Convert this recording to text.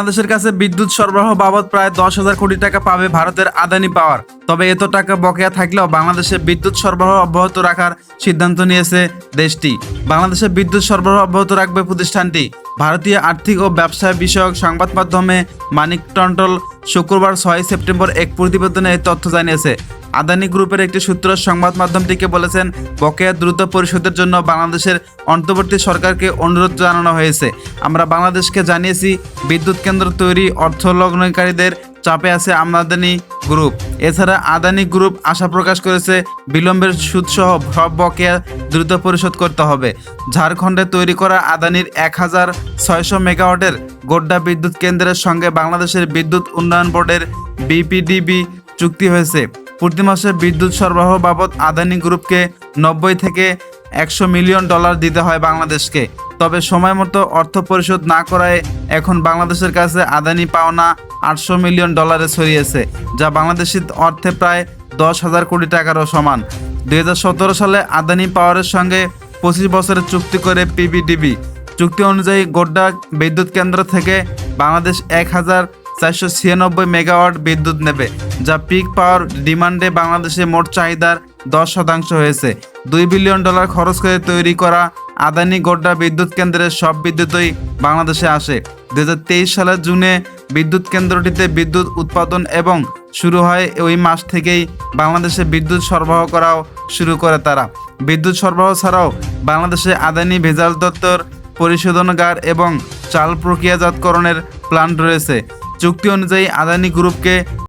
বাংলাদেশের কাছে বিদ্যুৎ সরবরাহ বাবদ প্রায় 10,000 কোটি টাকা পাবে ভারতের আদানি পাওয়ার। তবে এত টাকা বকেয়া থাকলেও বাংলাদেশে বিদ্যুৎ সরবরাহ অব্যাহত রাখার সিদ্ধান্ত নিয়েছে দেশটি। বাংলাদেশে বিদ্যুৎ সরবরাহ অব্যাহত রাখবে প্রতিষ্ঠানটি। ভারতীয় আর্থিক ও ব্যবসা বিষয়ক সংবাদ মাধ্যমে মানিক টন্টল শুক্রবার 6 সেপ্টেম্বর এক প্রতিবেদনে এই তথ্য জানিয়েছে। আদানি গ্রুপের একটি সূত্র সংবাদ মাধ্যমটিকে বলেছেন, বকেয়া দ্রুত পরিশোধের জন্য বাংলাদেশের অন্তর্বর্তী সরকারকে অনুরোধ জানানো হয়েছে। আমরা বাংলাদেশকে জানিয়েছি, বিদ্যুৎ কেন্দ্র তৈরি অর্থ লগ্নকারীদের চাপে আছে আদানি গ্রুপ। এছাড়া আদানি গ্রুপ আশা প্রকাশ করেছে, বিলম্বের সুদসহ সব বকেয়া দ্রুত পরিশোধ করতে হবে। ঝাড়খণ্ডে তৈরি করা আদানির 1,600 মেগাওয়াটের গোড্ডা বিদ্যুৎ কেন্দ্রের সঙ্গে বাংলাদেশের বিদ্যুৎ উন্নয়ন বোর্ডের বিপিডিবি চুক্তি হয়েছে। প্রতি মাসে বিদ্যুৎ সরবরাহ বাবদ আদানি গ্রুপকে 90 থেকে 100 মিলিয়ন ডলার দিতে হয় বাংলাদেশকে। তবে সময় মতো অর্থ পরিশোধ না করায় এখন বাংলাদেশের কাছে আদানি পাওনা 800 মিলিয়ন ডলারে ছড়িয়েছে, যা বাংলাদেশি অর্থে প্রায় 10,000 কোটি টাকারও সমান। 2017 সালে আদানি পাওয়ারের সঙ্গে 25 বছরের চুক্তি করে পিবিডিবি। চুক্তি অনুযায়ী গোড্ডা বিদ্যুৎ কেন্দ্র থেকে বাংলাদেশ 1,496 মেগাওয়াট বিদ্যুৎ নেবে, যা পিক পাওয়ার ডিমান্ডে বাংলাদেশে মোট চাহিদার 10% হয়েছে। $2 বিলিয়ন খরচ করে তৈরি করা আদানি গোড্ডা বিদ্যুৎ কেন্দ্রের সব বিদ্যুৎই বাংলাদেশে আসে। 2023 সালের জুনে বিদ্যুৎ কেন্দ্রটিতে বিদ্যুৎ উৎপাদন এবং শুরু হয়। ওই মাস থেকেই বাংলাদেশে বিদ্যুৎ সরবরাহ করাও শুরু করে তারা। বিদ্যুৎ সরবরাহ ছাড়াও বাংলাদেশে আদানি ভেজাল দপ্তর, পরিশোধনাগার এবং চাল প্রক্রিয়াজাতকরণের প্ল্যান্ট রয়েছে। চুক্তি অনুযায়ী আদানি গ্রুপকে